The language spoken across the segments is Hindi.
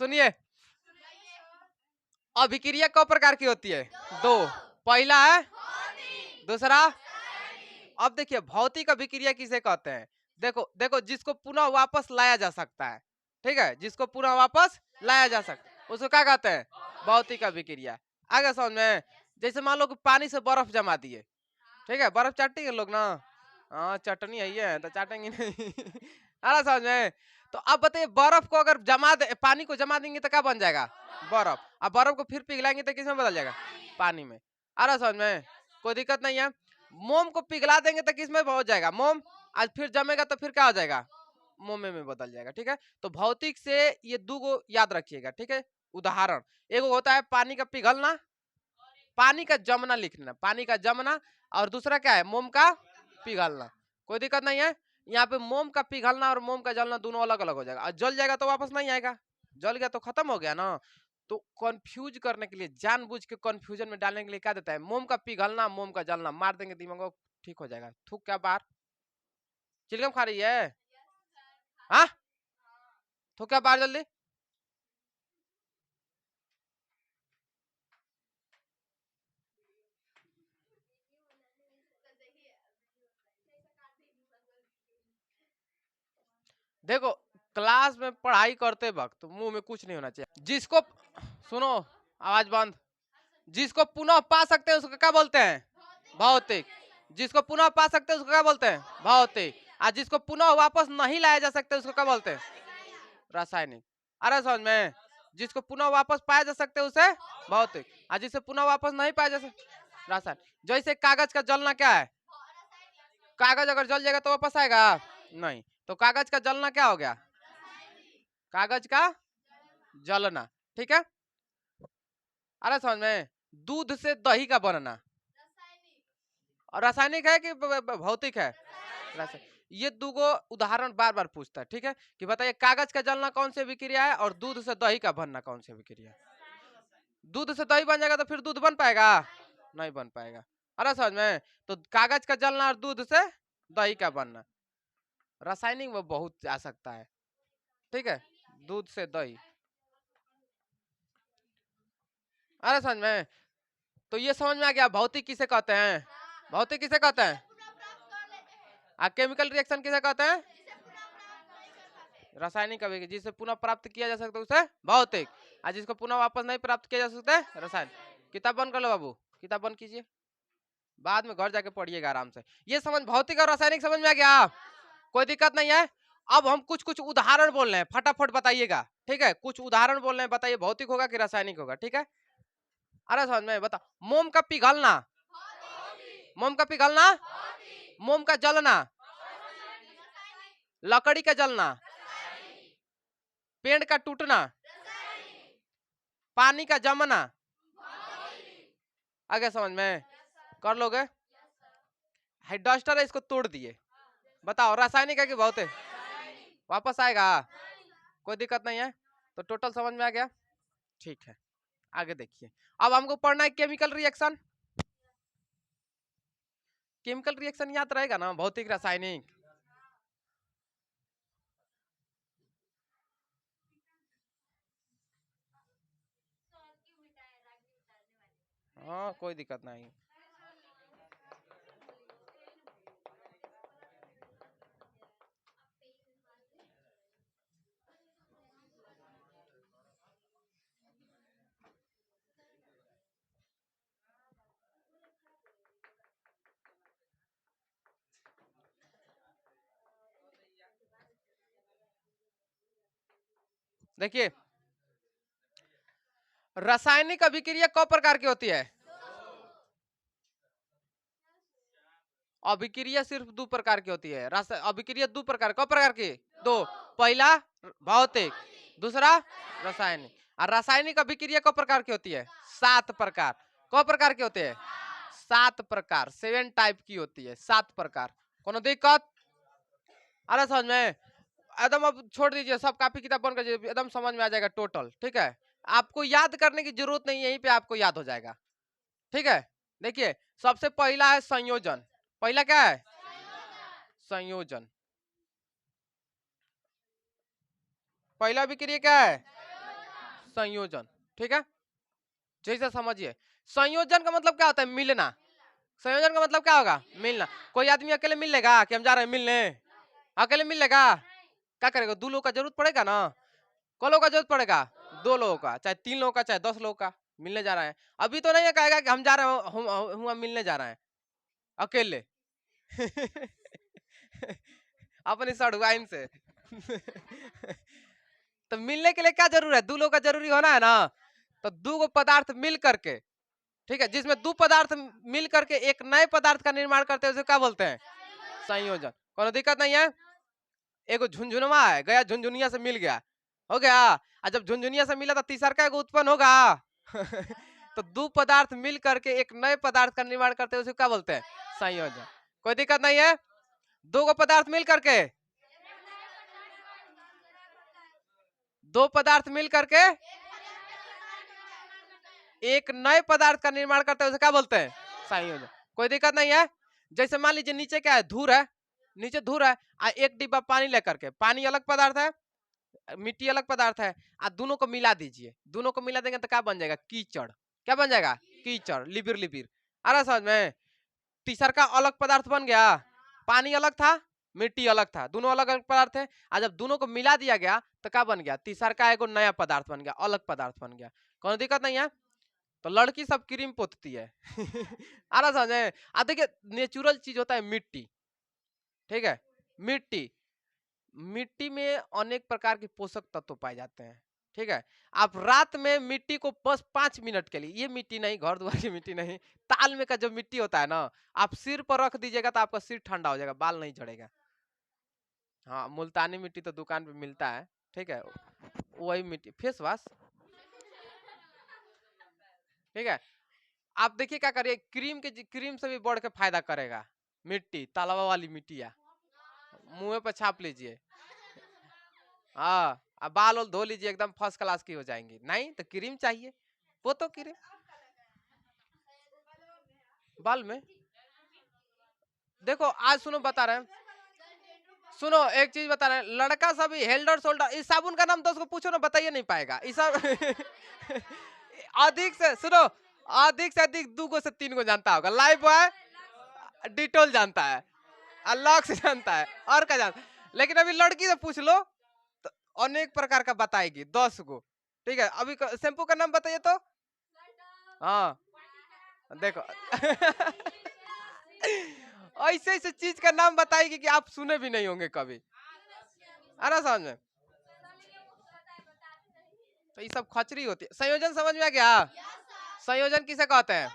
सुनिए, अभिक्रिया कौ प्रकार की होती है? दो। पहला है, दूसरा। अब देखिए भौतिक अभिक्रिया किसे कहते हैं? देखो देखो, जिसको पुनः वापस लाया जा सकता है, ठीक है, जिसको पुनः वापस लाया जा सकता है उसको क्या कहते हैं? भौतिक अभिक्रिया। आगे समझ में? जैसे मान लो कि पानी से बर्फ जमा दिए, ठीक है, बर्फ चाटेंगे लोग ना? हाँ चटनी है तो चाटेंगे नहीं। अरे समझ में? तो अब बताइए, बर्फ को अगर जमा दे, पानी को जमा देंगे तो क्या बन जाएगा? बर्फ। अब बर्फ को फिर पिघलाएंगे तो किसमें बदल जाएगा? पानी में। अरे समझ में? कोई दिक्कत नहीं है। मोम को पिघला देंगे तो किसमें हो जाएगा? मोम। आज फिर जमेगा तो फिर क्या हो जाएगा? मोमे में बदल जाएगा। ठीक है, तो भौतिक से ये दो गो याद रखिएगा। ठीक है, उदाहरण एक होता है पानी का पिघलना, पानी का जमना लिखना, पानी का जमना, और दूसरा क्या है? मोम का पिघलना। कोई दिक्कत नहीं है। यहाँ पे मोम का पिघलना और मोम का जलना दोनों अलग अलग हो जाएगा, और जल जाएगा तो वापस नहीं आएगा, जल गया तो खत्म हो गया ना। तो कंफ्यूज करने के लिए, जानबूझ के कंफ्यूजन में डालने के लिए क्या देता है? मोम का पिघलना, मोम का जलना, मार देंगे दिमाग को, ठीक हो जाएगा। थूक क्या बाहर? चिलगम खा रही है? हाँ, थूक क्या बाहर जल्दी। देखो, क्लास में पढ़ाई करते वक्त मुंह में कुछ नहीं होना चाहिए। जिसको, सुनो, आवाज बंद। जिसको पुनः पा सकते हैं उसको क्या बोलते हैं? भौतिक। जिसको पुनः पा सकते हैं उसको क्या बोलते हैं? भौतिक। और जिसको पुनः वापस नहीं लाया जा सकता उसको क्या बोलते हैं? रासायनिक। अरे समझ में? जिसको पुनः वापस पाया जा सकता है उसे भौतिक, और जिसे पुनः वापस नहीं पाया जा सकता रासायनिक। जैसे कागज का जलना क्या है? कागज अगर जल जाएगा तो वापस आएगा नहीं, तो कागज का जलना क्या हो गया? कागज का जलना। ठीक है, अरे समझ में? दूध से दही का बनना और रासायनिक है कि भौतिक है? रासायनिक। ये दूगो उदाहरण बार बार पूछता है। ठीक है, कि बताइए कागज का जलना कौन सी विक्रिया है और दूध से दही का बनना कौन सी विक्रिया है? दूध से दही बन जाएगा तो फिर दूध बन पाएगा? नहीं बन पाएगा। अरे समझ में? तो कागज का जलना और दूध से दही का बनना, रासायनिक में बहुत आ सकता है। ठीक है, दूध से दही। अरे समझ में? तो ये समझ में आ गया भौतिक किसे कहते हैं? भौतिक किसे कहते हैं? केमिकल रिएक्शन किसे कहते हैं? रासायनिक अभिक्रिया। जिसे पुनः प्राप्त किया जा सकता है उसे भौतिक, और जिसको पुनः वापस नहीं प्राप्त किया जा सकता है रासायनिक। किताब बंद कर लो बाबू, किताब बंद कीजिए, बाद में घर जाके पढ़िएगा आराम से। ये समझ, भौतिक और रासायनिक समझ में आ गया? कोई दिक्कत नहीं है। अब हम कुछ कुछ उदाहरण बोल रहे हैं, फटाफट बताइएगा। ठीक है, कुछ उदाहरण बोल रहे हैं, बताइए भौतिक होगा कि रासायनिक होगा? ठीक है, अरे समझ में? बता। मोम का पिघलना, मोम का पिघलना, मोम का जलना, लकड़ी का जलना, पेड़ का टूटना, पानी का जमना। आगे समझ में? कर लोगे? डस्टर है, इसको तोड़ दिए, बताओ रासायनिक है कि भौतिक? वापस आएगा? कोई दिक्कत नहीं है। तो टोटल समझ में आ गया? ठीक है, आगे देखिए। अब हमको पढ़ना है केमिकल रिएक्शन। केमिकल रिएक्शन याद रहेगा ना? भौतिक रासायनिक। हाँ कोई दिक्कत नहीं। देखिए, रासायनिक अभिक्रिया कौ प्रकार की होती है? अभिक्रिया सिर्फ दो प्रकार की होती है। अभिक्रिया दो प्रकार, कौ प्रकार की? दो। पहला भौतिक, दूसरा रासायनिक। और रासायनिक अभिक्रिया कौ प्रकार की होती है? 7 प्रकार। कौ प्रकार की होती है? 7 प्रकार, 7 टाइप की होती है, 7 प्रकार। कोनो दिक्कत? अरे समझ में? एकदम अब छोड़ दीजिए, सब कॉपी किताब बंद कर दीजिए, एकदम समझ में आ जाएगा टोटल। ठीक है, आपको याद करने की जरूरत नहीं है, यहीं पे आपको याद हो जाएगा। ठीक है, देखिए सबसे पहला है संयोजन। पहला क्या है? संयोजन। पहला अभिक्रिया क्या है? संयोजन। ठीक है, जैसे समझिए संयोजन का मतलब क्या होता है, मिलना। संयोजन का मतलब क्या होगा, मिलना। कोई आदमी अकेले मिल लेगा कि हम जा रहे हैं मिलने, अकेले मिल लेगा, क्या करेगा, दो लोगों का जरूरत पड़ेगा ना, क लोगों का जरूरत पड़ेगा, दो लोगों का, चाहे 3 लोगों का, चाहे 10 लोगों का, मिलने जा रहे हैं। अभी तो नहीं है कहेगा कि हम जा रहे हैं, हम मिलने जा रहे हैं अकेले अपनी सड़ुआइन से तो मिलने के लिए क्या जरूर है, दो लोगों का जरूरी होना है ना। तो दो गो पदार्थ मिल करके, ठीक है, जिसमें दो पदार्थ मिल करके एक नए पदार्थ का निर्माण करते हैं, उसे क्या बोलते हैं, संयोजन। कोनो दिक्कत नहीं है। एगो झुनझुनवा है, गया झुनझुनिया से मिल गया, हो गया। और जब झुनझुनिया से मिला तो तीसरा का एगो उत्पन्न होगा तो दो पदार्थ मिल करके एक नए पदार्थ का निर्माण करते हैं, उसे क्या बोलते हैं, संयोजन। कोई दिक्कत नहीं है। दो गो पदार्थ मिल करके, दो पदार्थ मिल करके एक नए पदार्थ का निर्माण करते हैं, उसे क्या बोलते हैं, संयोजन। कोई दिक्कत नहीं है। जैसे मान लीजिए नीचे क्या है, धूर है, नीचे धूर है, एक डिब्बा पानी लेकर के, पानी अलग पदार्थ है, मिट्टी अलग पदार्थ है, दोनों को मिला दीजिए, दोनों को मिला देंगे तो क्या बन जाएगा, कीचड़। क्या बन जाएगा, कीचड़, लिबिर लिबिर। आ रहा समझ में। तीसर का अलग पदार्थ बन गया, पानी अलग था, मिट्टी अलग था, दोनों अलग अलग पदार्थ है। और जब दोनों को मिला दिया गया तो क्या बन गया, तीसर का एगो नया पदार्थ बन गया, अलग पदार्थ बन गया। कोई दिक्कत नहीं है। तो लड़की सब क्रीम पोतती है आ रहा समझ में। देखिए नेचुरल चीज होता है मिट्टी, ठीक है, मिट्टी, मिट्टी में अनेक प्रकार के पोषक तत्व पाए जाते हैं, ठीक है। आप रात में मिट्टी को बस 5 मिनट के लिए, ये मिट्टी नहीं घर द्वार की मिट्टी नहीं, ताल में का जो मिट्टी होता है ना, आप सिर पर रख दीजिएगा तो आपका सिर ठंडा हो जाएगा, बाल नहीं झड़ेगा। हाँ, मुल्तानी मिट्टी तो दुकान पे मिलता है, ठीक है, वही मिट्टी, फेस वॉश, ठीक है। आप देखिए क्या करिए, क्रीम के, क्रीम से भी बढ़ के फायदा करेगा मिट्टी, तालाबा वाली मिट्टिया, मुंह पे छाप लीजिए, हाँ, अब बाल और धो लीजिए, एकदम फर्स्ट क्लास की हो जाएंगी। नहीं तो क्रीम चाहिए, वो तो क्रीम बाल में। देखो आज सुनो बता रहे हैं, सुनो एक चीज बता रहे हैं, लड़का सब हेल्डर शोल्डर, इस साबुन का नाम तो उसको पूछो ना, बताइए नहीं पाएगा इस सब अधिक से सुनो, अधिक से अधिक 2 से 3 को जानता होगा, लाइफ बॉय, डिटोल जानता है, लॉक्स जानता है, और क्या जानता है। लेकिन अभी लड़की से पूछ लो तो अनेक प्रकार का बताएगी, 10 गो, ठीक है। अभी शैम्पू का नाम बताइए तो, हाँ देखो ऐसे ऐसे चीज का नाम बताएगी कि आप सुने भी नहीं होंगे कभी, आ रहा समझ में। तो ये सब खचरी होती है। संयोजन समझ में आ गया, संयोजन किसे कहते हैं,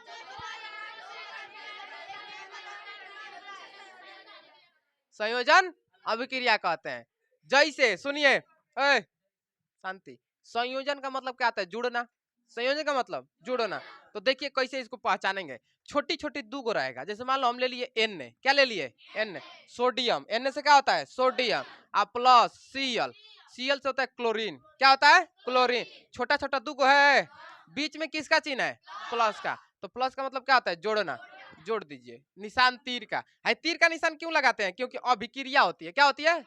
संयोजन अभिक्रिया कहते हैं। जैसे सुनिए, शांति, संयोजन का मतलब क्या आता है, जुड़ना। संयोजन का मतलब जुड़ना। तो देखिए कैसे इसको पहचानेंगे, छोटी छोटी 2 गो रहेगा, जैसे मान लो हम ले लिए एन, क्या ले लिए, एन, सोडियम, एन से क्या होता है, सोडियम, प्लस सीएल, सीएल से होता है क्लोरीन, क्या होता है, क्लोरीन। छोटा छोटा 2 गो है, बीच में किसका चिन्ह है, प्लस का। तो प्लस का मतलब क्या होता है, जोड़ना, जोड़ दीजिए, निशान तीर का है। तीर का निशान क्यों लगाते हैं, क्योंकि अभिक्रिया होती है, क्या होती है,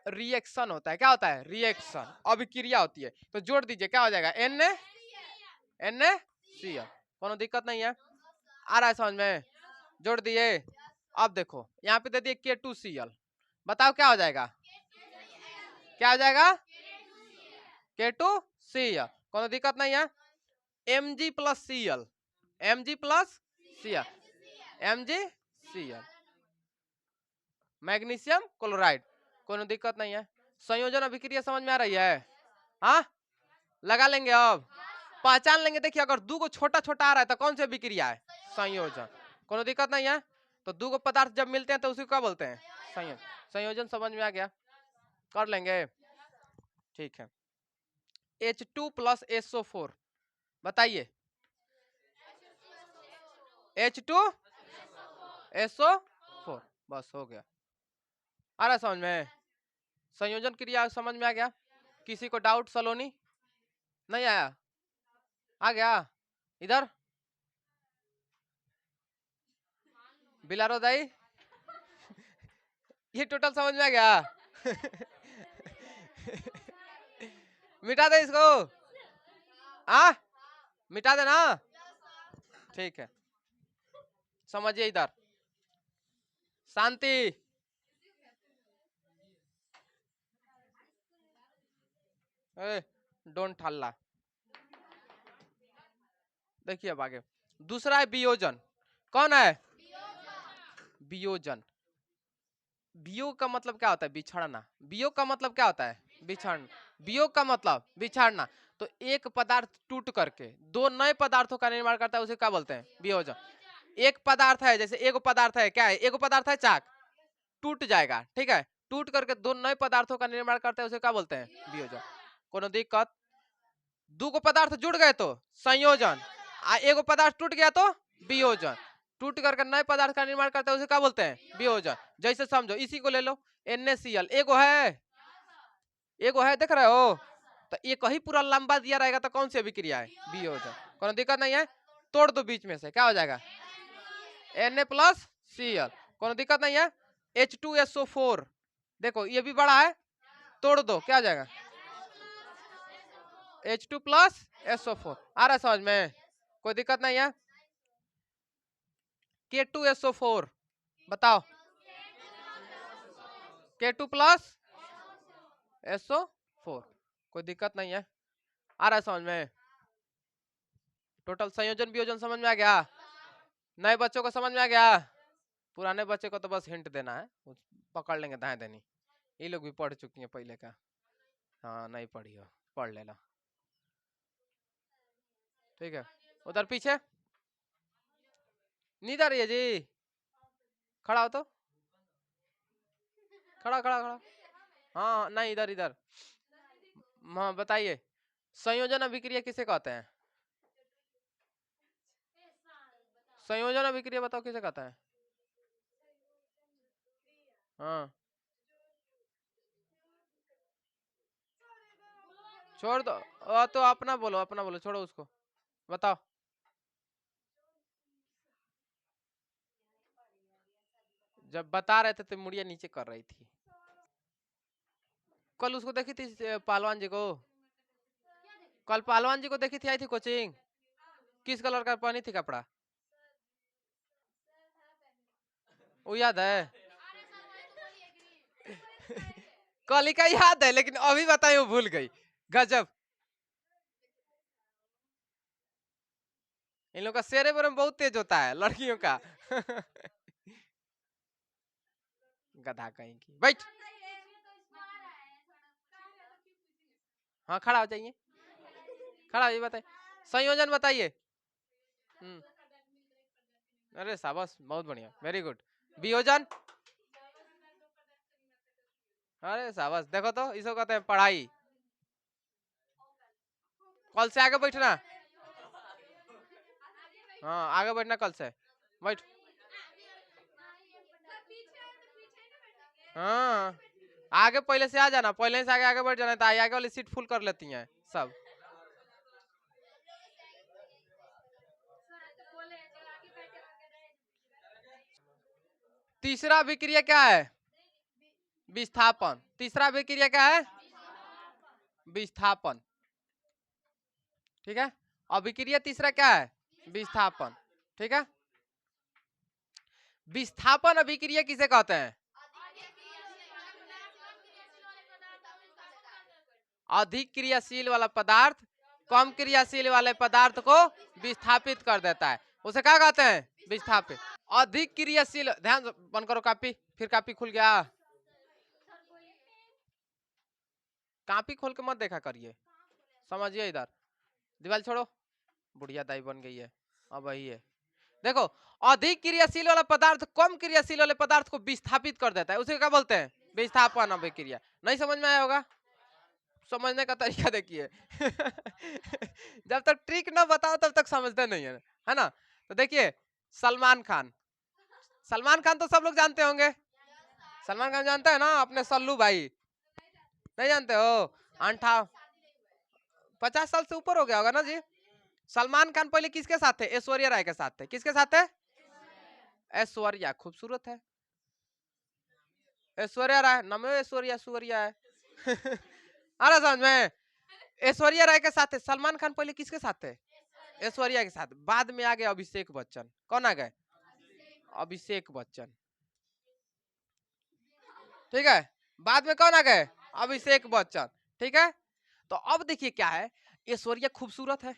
रिएक्शन होता है, क्या होता है, रिएक्शन, अभिक्रिया होती है। तो जोड़ दीजिए, क्या हो जाएगा, एन, एन सी एल। कोनो दिक्कत नहीं है, आ रहा है समझ में, जोड़ दिए। अब देखो यहाँ पे दे दिए K2Cl, बताओ क्या हो जाएगा, क्या हो जाएगा, K2Cl। कोनो दिक्कत नहीं है। Mg plus Cl, Mg plus Cl, MgCl, magnesium chloride. कोनो दिक्कत नहीं है। संयोजन अभिक्रिया समझ में आ रही है, हाँ लगा लेंगे। अब पहचान लेंगे, देखिए अगर 2 गो छोटा छोटा आ रहा है तो कौन सी अभिक्रिया है, संयोजन। कोनो दिक्कत नहीं है। तो 2 गो पदार्थ जब मिलते हैं तो उसी को क्या बोलते हैं, संयोजन। संयोजन समझ में आ गया, कर लेंगे, ठीक है। H2 प्लस SO4, बताइए, H2SO4, बस हो गया। आ रहा समझ में, संयोजन क्रिया समझ में आ गया। किसी को डाउट सलोनी, नहीं आया, आ गया इधर, बिलारो दाई ये टोटल समझ में आ गया मिटा दे इसको, आ मिटा देना, ठीक है। समझिए इधर, शांति। डोंट हल्ला। देखिए अब आगे, दूसरा है वियोजन। कौन है? वियोजन। वियोग का मतलब क्या होता है? बिछड़ना। वियोग का मतलब क्या होता है? बिछड़ना। वियोग का मतलब बिछड़ना। तो एक पदार्थ टूट करके दो नए पदार्थों का निर्माण करता है, उसे क्या बोलते हैं? वियोजन। एक पदार्थ है, जैसे एक पदार्थ है, क्या है? एक पदार्थ है चाक, टूट जाएगा, ठीक है, टूट करके दो नए पदार्थों का निर्माण करता है, उसे क्या बोलते हैं? वियोजन। कोनो दिक्कत? दो को पदार्थ जुड़ गए तो संयोजन, एक पदार्थ टूट गया तो वियोजन। टूट करके नए पदार्थ का निर्माण करते हैं, उसे क्या बोलते हैं? वियोजन। जैसे समझो, इसी को ले लो, NaCl, एगो है, देख रहे हो? तो एक ही पूरा लंबा दिया रहेगा तो कौन सी अभिक्रिया है? वियोजन। कोनो दिक्कत नहीं है, तोड़ दो बीच में से, क्या हो जाएगा? Na+Cl। कोनो दिक्कत नहीं है। H2SO4, देखो ये भी बड़ा है, तोड़ दो, क्या हो जाएगा? H2+SO4। आ रहा है समझ में? कोई दिक्कत नहीं है। K2SO4, बताओ। K2+SO4, कोई दिक्कत नहीं है। आ रहा है समझ में? टोटल संयोजन वियोजन समझ में आ गया? नए बच्चों को समझ में आ गया? पुराने बच्चे को तो बस हिंट देना है, पकड़ लेंगे दाएं देनी। ये लोग भी पढ़ चुकी हैं पहले का। हाँ नहीं पढ़ी हो, पढ़ लेना, ठीक है। उधर पीछे नींद आ रही है जी? खड़ा हो तो, खड़ा खड़ा खड़ा। हाँ नहीं, इधर इधर। हाँ बताइए, संयोजन अभिक्रिया किसे कहते हैं? संयोजन अभिक्रिया बताओ किसे कहता है? हाँ छोड़ दो, तो अपना बोलो, अपना बोलो, छोड़ो उसको, बताओ। जब बता रहे थे तो मुड़िया नीचे कर रही थी। कल उसको देखी थी, पहलवान जी को, कल पहलवान जी को देखी थी, आई थी कोचिंग, किस कलर का पहनी थी कपड़ा? वो याद है? कल का याद है, लेकिन अभी बताई वो भूल गई। गजब, इन लोग का सेरेब्रम बहुत तेज होता है लड़कियों का। गधा कहीं की, बैठ। हाँ खड़ा हो जाइए, खड़ा हो, बताइए संयोजन बताइए। हम्म, अरे शाबाश, बहुत बढ़िया, वेरी गुड। वियोजन, अरे शाबाश, देखो तो इसको कहते हैं पढ़ाई। कल से आगे बैठना, हाँ आगे बैठना कल से, बैठ। हाँ आगे पहले से आ जाना, पहले से आगे आगे बढ़ जाना, तो आगे वाली सीट फुल कर लेती हैं सब। तीसरा अभिक्रिया क्या है? विस्थापन। तीसरा अभिक्रिया क्या है? विस्थापन, ठीक है। अभिक्रिया तीसरा क्या है? विस्थापन, ठीक है। विस्थापन अभिक्रिया किसे कहते हैं? अधिक क्रियाशील वाला पदार्थ कम क्रियाशील वाले पदार्थ को विस्थापित कर देता है, उसे क्या कहते हैं? विस्थापित। अधिक क्रियाशील, ध्यान बंद करो कापी, फिर कापी खुल गया, कापी खोल के मत देखा करिए, समझिए इधर। दीवार छोड़ो, बुढ़िया दाई बन गई है, अब वही है। देखो, अधिक क्रियाशील वाला पदार्थ कम क्रियाशील वाले पदार्थ को विस्थापित कर देता है, उसे क्या बोलते हैं? विस्थापन अभिक्रिया। नहीं समझ में आया होगा? समझने का तरीका देखिए। जब तक ट्रिक ना बताओ तब तक समझते नहीं है ना? तो देखिए, सलमान खान, सलमान खान तो सब लोग जानते होंगे, सलमान खान जानते हैं ना, अपने सल्लू भाई, नहीं जानते हो? अंठा 50 साल से ऊपर हो गया होगा ना जी। सलमान खान पहले किसके साथ थे? ऐश्वर्या राय के साथ थे। किसके साथ थे? ऐश्वर्या, खूबसूरत है ऐश्वर्या राय, नमे ऐश्वर्या सूर्या है। आ रहा समझ में? ऐश्वर्या राय के साथ है। सलमान खान पहले किसके साथ थे? ऐश्वर्या के साथ। बाद में आ गए अभिषेक बच्चन। कौन आ गए? अभिषेक बच्चन। ठीक है, बाद में कौन आ गए? अभिषेक बच्चन। ठीक है, तो अब देखिए क्या है, ऐश्वर्या खूबसूरत है।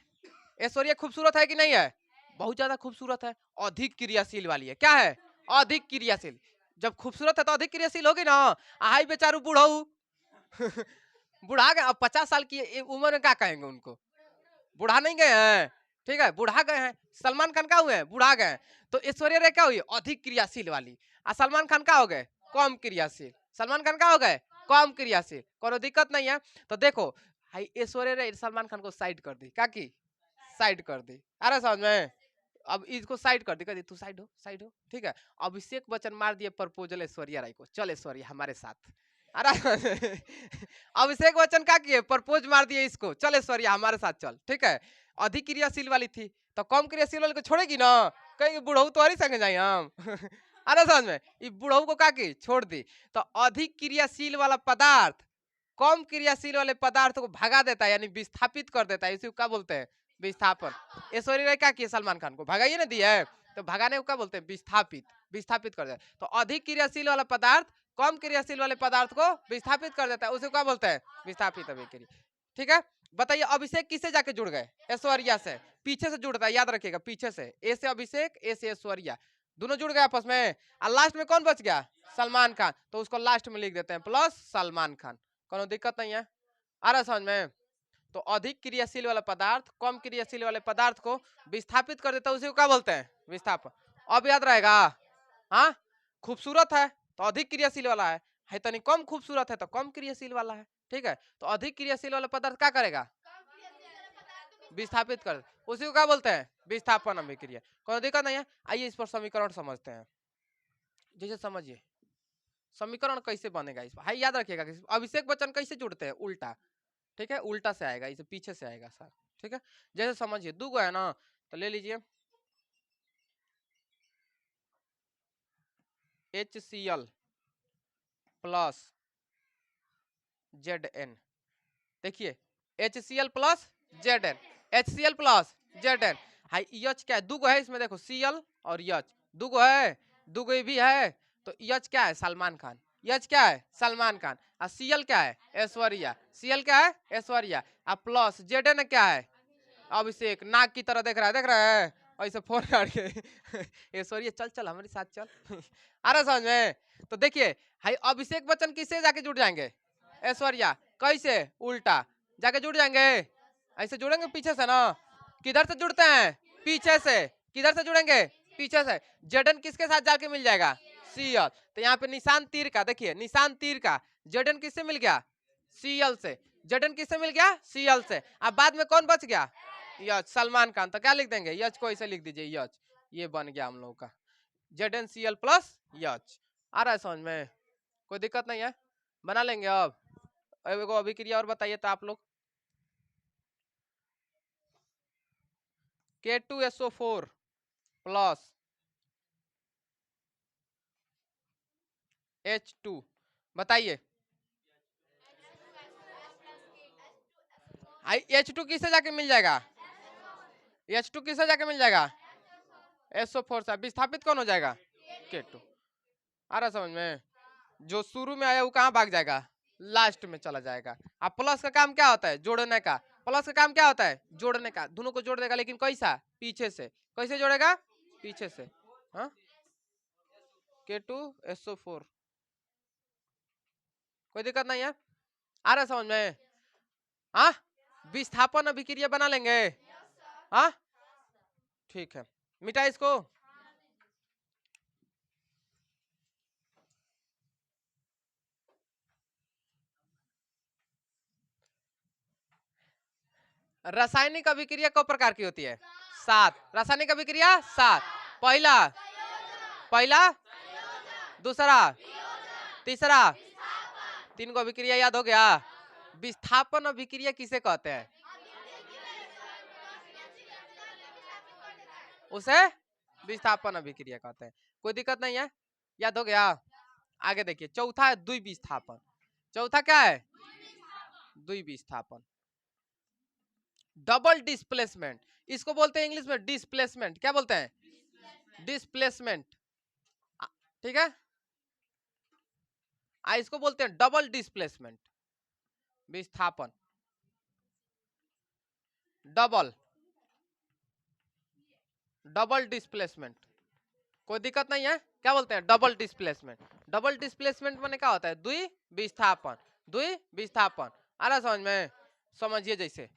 ऐश्वर्या खूबसूरत है कि नहीं है? बहुत ज्यादा खूबसूरत है, अधिक क्रियाशील वाली है। क्या है? अधिक क्रियाशील। जब खूबसूरत है तो अधिक क्रियाशील होगी ना। हाई बेचारू बूढ़ऊ बुढ़ा गए, अब 50 साल की उम्र में क्या कहेंगे उनको? बुढ़ा नहीं गए हैं, ठीक है, बुढ़ा गए हैं। सलमान खान क्या हुए हैं? बुढ़ा गए हैं। तो ऐश्वर्या राय क्या हुई? अधिक क्रियाशील वाली। और सलमान खान क्या हो गए? कम क्रियाशील। सलमान खान क्या हो गए? कम क्रियाशील। कोनो दिक्कत नहीं है। तो देखो, हाई ऐश्वर्या राय सलमान खान को साइड कर दी। क्या की? साइड कर दी। अरे समझ में? अब इसको साइड कर दी, कह दी तू साइड हो, साइड हो। ठीक है, अभिषेक बच्चन मार दिए प्रपोजल ऐश्वर्या राय को, चल ऐश्वर्या हमारे साथ। अरे अभिषेक बच्चन क्या किए? प्रपोज मार दिए इसको, चल ऐश्वर्या हमारे साथ चल। ठीक है, अधिक क्रियाशील वाली थी तो कम क्रियाशील वाली को छोड़ेगी ना, कहेगी बुढ़ऊ तो संग जाए हम अरे समझ में? ये बुढ़ऊ को क्या की? छोड़ दी। तो अधिक क्रियाशील वाला पदार्थ कम क्रियाशील वाले पदार्थ को भगा देता है, यानी विस्थापित कर देता है। इसी को क्या बोलते हैं? विस्थापन। ऐश्वर्या राय क्या किए? सलमान खान को भगाइए ना दिया है, तो भगाने को क्या बोलते हैं? विस्थापित। विस्थापित कर देता है। तो अधिक क्रियाशील वाला पदार्थ कम क्रियाशील वाले पदार्थ को विस्थापित कर देता है, उसे क्या बोलते हैं? विस्थापित अभिक्रिया। ठीक है, बताइए अभिषेक किससे जाके जुड़ गए? ऐश्वर्या से। पीछे से जुड़ता है, याद रखिएगा, पीछे से। ए से अभिषेक, ए से ऐश्वर्या, दोनों जुड़ गए आपस में। और लास्ट में कौन बच गया? सलमान खान। तो उसको लास्ट में लिख देते हैं प्लस सलमान खान। कोनो दिक्कत नहीं है, आ रहा समझ में? तो अधिक क्रियाशील वाला पदार्थ कम क्रियाशील वाले पदार्थ को विस्थापित कर देता है, उसी को क्या बोलते हैं? विस्थापन। अब याद रहेगा। हाँ, खूबसूरत है तो अधिक क्रियाशील वाला है तनी कम खूबसूरत है तो कम क्रियाशील वाला है। ठीक है, तो अधिक क्रियाशील वाला पदार्थ क्या करेगा? विस्थापित कर, उसी को क्या बोलते हैं? विस्थापन अभिक्रिया। कोई दिक्कत नहीं है। आइए इस पर समीकरण समझते हैं। जैसे समझिए समीकरण कैसे बनेगा इस पर, हाई याद रखिएगा। अभिषेक बच्चन कैसे जुड़ते हैं? उल्टा। ठीक है, उल्टा से आएगा, इसे पीछे से आएगा सर। ठीक है, जैसे समझिए दो गो है ना, तो ले लीजिए HCl प्लस Zn। देखिए HCl plus Zn, HCl plus Zn। High H क्या है? दो गो है इसमें, देखो Cl और H दो गो है, दो गो भी है। तो H क्या है? सलमान खान। H क्या है? सलमान खान। और Cl क्या है? ऐश्वर्या। Cl क्या है? ऐश्वर्या। और प्लस Zn क्या है? अभिषेक। नाक की तरह देख रहा है, देख रहा है ऐसे फोन काट के ऐश्वर्या चल चल हमारे साथ चल आ रहा समझ में? तो देखिए हाई अभिषेक बच्चन किससे जाके जुड़ जाएंगे? ऐश्वर्या। कैसे? उल्टा जाके जुड़ जाएंगे, ऐसे जुड़ेंगे पीछे से ना। किधर से जुड़ते हैं? पीछे से। किधर से जुड़ेंगे? पीछे से। जडन किसके साथ जाके मिल जाएगा? Cl। तो यहाँ पे निशान तीर का देखिए, निशान तीर का जडन किससे मिल गया? Cl से। जडन किससे मिल गया? Cl से। अब बाद में कौन बच गया? यच, सलमान खान। तो क्या लिख देंगे? यच को ऐसे लिख दीजिए, यच। ये बन गया हम लोगों का ZnCl प्लस यच। आ रहा है समझ में? कोई दिक्कत नहीं है, बना लेंगे। अब एगो अभिक्रिया और बताइए तो आप लोग। K2SO4 प्लस H2, बताइए। H2 किससे जाके मिल जाएगा? H2 किससे जाके मिल जाएगा? SO4 से। विस्थापित कौन हो जाएगा? K2। आ रहा समझ में? जो शुरू में आया वो कहाँ भाग जाएगा? लास्ट में चला जाएगा। अब प्लस का काम क्या होता है? जोड़ने का। प्लस का काम क्या होता है? जोड़ने का। दोनों को जोड़ देगा, लेकिन कैसा? पीछे से। कैसे जोड़ेगा? पीछे से। हाँ, K2SO4। कोई दिक्कत नहीं है, आ रहा समझ में? हाँ, विस्थापन अभिक्रिया बना लेंगे। हाँ ठीक है, मिटा इसको। रासायनिक अभिक्रिया कौ प्रकार की होती है? 7। रासायनिक अभिक्रिया 7। पहला, पहला, दूसरा, तीसरा, 3 को अभिक्रिया याद हो गया। विस्थापन अभिक्रिया किसे कहते हैं? उसे विस्थापन अभिक्रिया कहते हैं। कोई दिक्कत नहीं है, याद हो गया। आगे देखिए, चौथा है द्विविस्थापन। चौथा क्या है? द्विविस्थापन। डबल डिस्प्लेसमेंट, इसको बोलते हैं इंग्लिश में डिस्प्लेसमेंट। क्या बोलते हैं? डिस्प्लेसमेंट। ठीक है, इसको बोलते हैं डबल डिस्प्लेसमेंट, विस्थापन। डबल डबल डिस्प्लेसमेंट, कोई दिक्कत नहीं है। क्या बोलते हैं? Double displacement. डबल डिस्प्लेसमेंट माने क्या होता है? द्वि विस्थापन, द्वि विस्थापन। आ रहा समझ में? समझिए, जैसे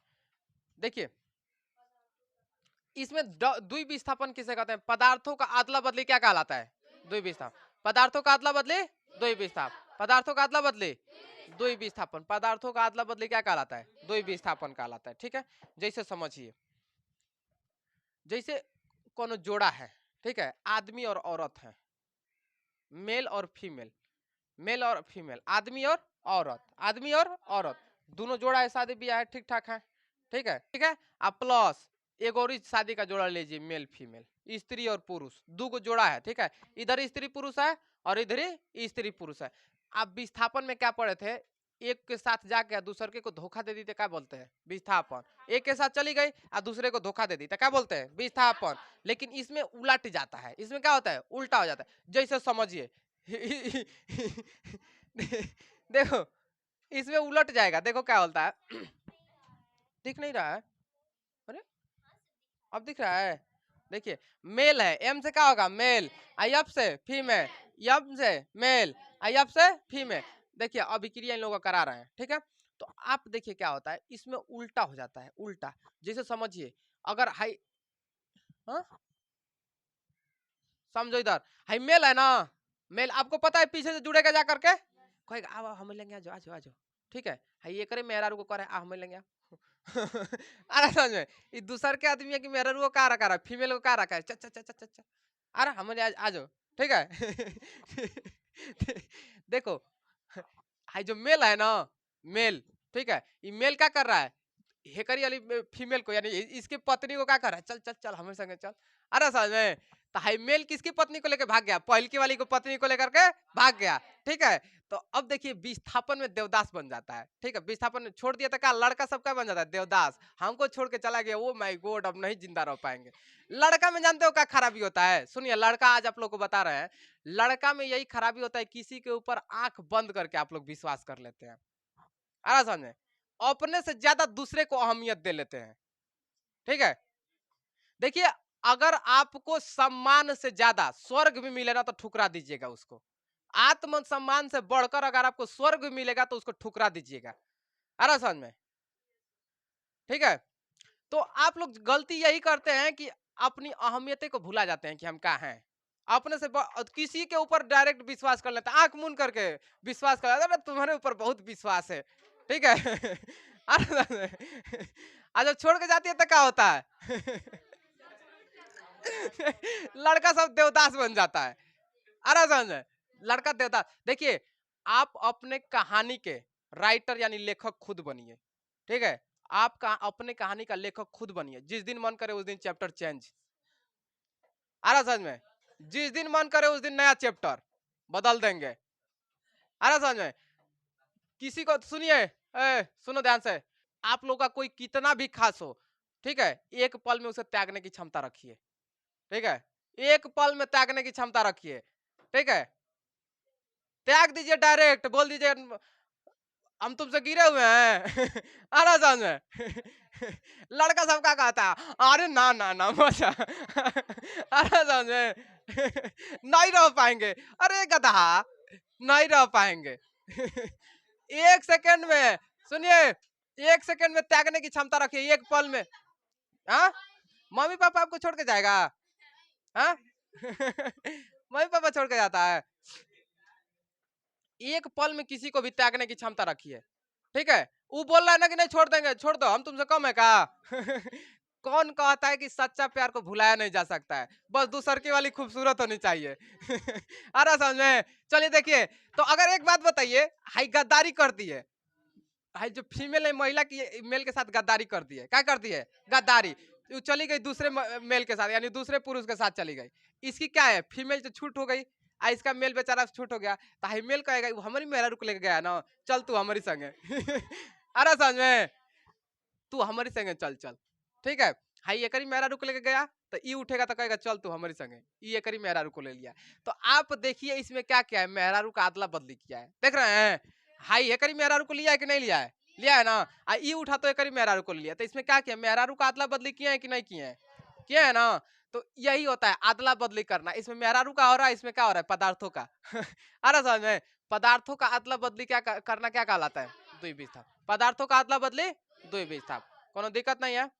देखिए इसमें द्वि विस्थापन किसे कहते हैं? पदार्थों का अदला बदली क्या कहलाता है? द्वि विस्थापन। पदार्थों का अदला बदली द्वि विस्थापन। पदार्थों का अदला बदली द्वि विस्थापन। पदार्थों का अदला बदली क्या कहलाता है? द्वि विस्थापन कहलाता है। ठीक है, जैसे समझिए, जैसे कोनो जोड़ा है, ठीक है, आदमी और औरत है, मेल और फीमेल, मेल और फीमेल, आदमी और औरत, आदमी और औरत, दोनों जोड़ा है, शादी ब्याह है, ठीक ठाक है, ठीक है, ठीक है। अब प्लस एक और इस शादी का जोड़ा लीजिए, मेल फीमेल, स्त्री और पुरुष, दो को जोड़ा है, ठीक है, इधर स्त्री पुरुष है और इधर ही स्त्री पुरुष है। अब विस्थापन में क्या पढ़े थे? एक के साथ जाके दूसरे को धोखा दे दी तो क्या बोलते हैं? विस्थापन। एक के साथ चली गई और दूसरे को धोखा दे दी तो क्या बोलते हैं? विस्थापन। लेकिन इसमें उलट जाता है, इसमें क्या होता है? उल्टा हो जाता है। जैसे समझिए देखो इसमें उलट जाएगा, देखो क्या बोलता है। दिख नहीं रहा है? अरे अब दिख रहा है? देखिए, मेल है, एम से क्या होगा? मेल। आई एफ से फीमेल, एम से मेल, आई एफ से फीमेल। देखिए अभिक्रिया इन लोगों का करा रहे हैं, ठीक है। तो आप देखिए क्या होता है, इसमें उल्टा हो जाता है, उल्टा। जैसे समझिए, अगर हाई, हाँ समझो, इधर हाई मेल है ना, मेल, आपको पता है पीछे से जुड़ेगा जा करके, कहेगा आओ आओ, हम लेंगे, आ जाओ आ जाओ, ठीक है। हाई ये करे मेहरारू को करे, हम लेंगे आओ। अरे समझ में, ये दूसर के आदमी है कि मेहरारू को कहा रखा है, फीमेल को कहा रखा है, चल चल चल चल चल, अरे हमारे आ जाओ, ठीक है। देखो, हाई जो मेल है ना, मेल, ठीक है, ये मेल क्या कर रहा है? हेकरी वाली फीमेल को, यानी इसकी पत्नी को क्या कर रहा है? चल चल चल हमारे संगे चल। अरे समझ में, तो हाई मेल किसकी पत्नी को लेकर भाग गया? पहलकी वाली को पत्नी को लेकर के भाग गया, ठीक है। तो अब देखिए विस्थापन में देवदास बन जाता है, ठीक है। विस्थापन में छोड़ दिया तो क्या लड़का सबका बन जाता है? देवदास। हमको छोड़ के चला गया, ओ माय गॉड, अब नहीं जिंदा रह पाएंगे। लड़का में जानते हो क्या खराबी होता है? सुनिए, लड़का आज आप लोग को बता रहे हैं, लड़का में यही खराबी होता है, किसी के ऊपर आंख बंद करके आप लोग विश्वास कर लेते हैं। आ समझ में, अपने से ज्यादा दूसरे को अहमियत दे लेते हैं, ठीक है। देखिए, अगर आपको सम्मान से ज्यादा स्वर्ग भी मिले ना तो ठुकरा दीजिएगा उसको। आत्म सम्मान से बढ़कर अगर आपको स्वर्ग भी मिलेगा तो उसको ठुकरा दीजिएगा। अरे समझ में, ठीक है। तो आप लोग गलती यही करते हैं कि अपनी अहमियत को भुला जाते हैं कि हम क्या हैं। अपने से किसी के ऊपर डायरेक्ट विश्वास कर लेते हैं, आंख मूंद करके विश्वास कर लेते हैं, तुम्हारे ऊपर बहुत विश्वास है, ठीक है। जब छोड़ के जाती है तो क्या होता है? लड़का सब देवदास बन जाता है। अरे समझे, लड़का देवदास। देखिए, आप अपने कहानी के राइटर यानी लेखक खुद बनिए, ठीक है। आप अपने कहानी का लेखक खुद बनिए, जिस दिन मन करे उस दिन चैप्टर चेंज। अरे समझ में, जिस दिन मन करे उस दिन नया चैप्टर बदल देंगे। अरे समझ में, किसी को सुनिए, सुनो ध्यान से, आप लोग का कोई कितना भी खास हो, ठीक है, एक पल में उसे त्यागने की क्षमता रखिए, ठीक है। एक पल में त्यागने की क्षमता रखिए, ठीक है। त्याग दीजिए, डायरेक्ट बोल दीजिए हम तुमसे गिरे हुए हैं। अरे समझ में, लड़का सबका कहता है अरे ना ना ना मजा। अरे समझ में, नहीं रह पाएंगे, अरे गधा, नहीं रह पाएंगे। एक सेकंड में, सुनिए, एक सेकंड में त्यागने की क्षमता रखिए, एक पल में। हाँ, मम्मी पापा आपको छोड़ के जाएगा? हाँ। मम्मी पापा छोड़ के जाता है? एक पल में किसी को भी त्यागने की क्षमता रखिए, ठीक है। वो बोल रहा है ना कि नहीं छोड़ देंगे, छोड़ दो, हम तुमसे कम है का? कौन कहता है कि सच्चा प्यार को भुलाया नहीं जा सकता है? बस दूसरकी वाली खूबसूरत होनी चाहिए। अरे समझ में, चलिए देखिए, तो अगर एक बात बताइए, हाई गद्दारी कर दी है, हाई जो फीमेल है महिला की मेल के साथ गद्दारी कर दी है, क्या कर दी है? गद्दारी। वो चली गई दूसरे मेल के साथ, यानी दूसरे पुरुष के साथ चली गई। इसकी क्या है? फीमेल से छूट हो गई, इसका मेल बेचारा छूट हो गया, तो हाई मेल कहेगा वो हमारी मेहरा रुक लेके गया ना, चल तू हमारी संगे। अरे समझ में, तू हमारी संगे चल चल, ठीक है। हाई एकरी मेहरारू को लेके गया तो ई उठेगा तो कहेगा चल तू हमारी संगे, ई एकरी मेहरारू को ले लिया। तो आप देखिए इसमें क्या क्या है, मेहरारू का अदला बदली किया है, देख रहे हैं। हाई एकरी मेहरारू को लिया है कि नहीं लिया है, लिया है ना। आ ई उठा तो एकरी मेहरारू को लिया, तो इसमें क्या किया, मेहरारू का अदला बदली किया है कि नहीं किए हैं, किया है ना। तो यही होता है अदला बदली करना। इसमें मेहरारू का हो रहा है, इसमें क्या हो रहा है, पदार्थों का अरे समझ में, पदार्थों का अदला बदली क्या करना क्या कहलाता है, द्विविस्थाप। पदार्थों का अदला बदली द्विविस्थाप, कोनो दिक्कत नहीं है,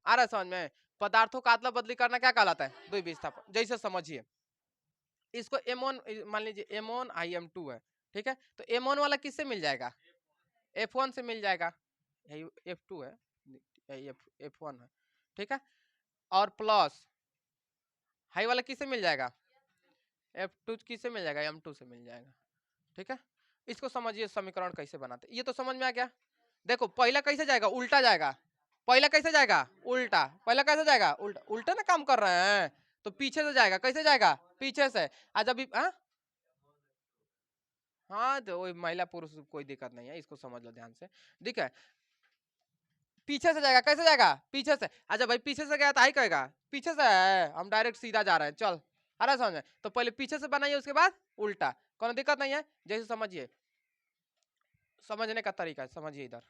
आ रहा है समझ में। पदार्थों का अदला बदली करना क्या कहलाता है, द्विविस्थाप। जैसे समझिए इसको M1 मान लीजिए M1 IM2 है, ठीक है। तो M1 वाला किससे मिल जाएगा, F1 से मिल जाएगा, यही F2 है, यही F1 है, ठीक है। और प्लस हाई वाला किससे मिल जाएगा, F2 किससे मिल जाएगा, M2 से मिल जाएगा, ठीक है। इसको समझिए समीकरण कैसे बनाते, ये तो समझ में आ गया। देखो पहला कैसे जाएगा, उल्टा जाएगा। पहला कैसे जाएगा, उल्टा। पहला कैसे जाएगा, उल्टा। उल्टा ना काम कर रहे हैं, तो पीछे से जाएगा, कैसे जाएगा, पीछे से। आज अभी हाँ तो वही महिला पुरुष कोई दिक्कत नहीं है, इसको समझ लो ध्यान से। ठीक है, पीछे से जाएगा, कैसे जाएगा, पीछे से। अच्छा भाई पीछे से गया तो आई कहेगा पीछे से है, हम डायरेक्ट सीधा जा रहे हैं चल, अरे समझ में। तो पहले पीछे से बनाइए, उसके बाद उल्टा, कोई दिक्कत नहीं है। जैसे समझिए, समझने का तरीका समझिए, इधर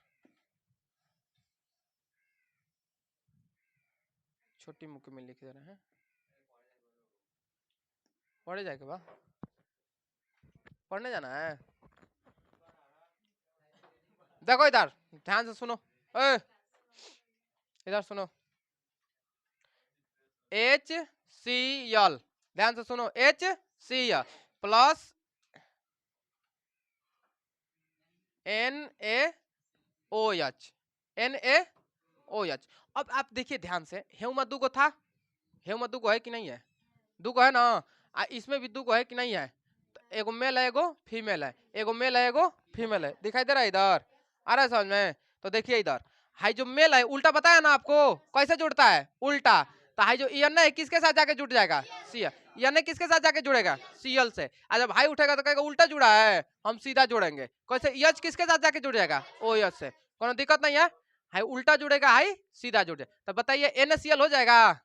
छोटी मुख में लिख दे रहे हैं, पढ़े जाएगा बा, पढ़ने जाना है। देखो इधर ध्यान से सुनो, ए, इधर सुनो, HCl, ध्यान से सुनो, HCl प्लस NaOH, NaOH। अब आप देखिए ध्यान से, हेउमा दुगो था, हेउमा दुगो है कि नहीं है, दुगो है ना। इसमें भी दुगो है कि नहीं है, तो एगो मेल है एगो फीमेल है, एगो मेल है एगो फीमेल है, दिखाई दे रहा है इधर, आ रहा है समझ में। तो देखिए इधर हाई जो मेल है उल्टा बताया ना आपको, कैसे जुड़ता है, उल्टा। तो हाई जो EN है किसके साथ जाके जुड़ जाएगा, Cl। EN किसके साथ जाके जुड़ेगा, Cl से। और जब हाई उठेगा तो कहेगा उल्टा जुड़ा है, हम सीधा जोड़ेंगे, कैसे, H किसके साथ जाके जुड़ जाएगा, OH से, कोनो दिक्कत नहीं है। हाई उल्टा जुड़ेगा, हाई सीधा जुड़े, तो बताइए NaCl हो जाएगा,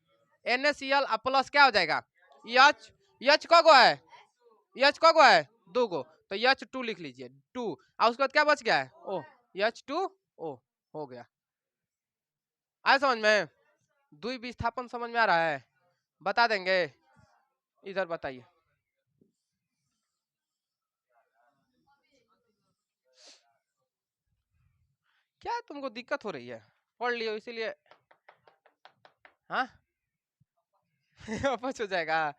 NaCl प्लस क्या हो जाएगा, H। H कगो है, H कगो है, दो गो, तो H2 लिख लीजिए, 2। और उसके बाद क्या बच गया है, O, H2O हो गया। आया समझ में, द्विविस्थापन समझ में आ रहा है, बता देंगे, इधर बताइए। क्या तुमको दिक्कत हो रही है, पढ़ लियो इसीलिए, हाँ वापस हो जाएगा।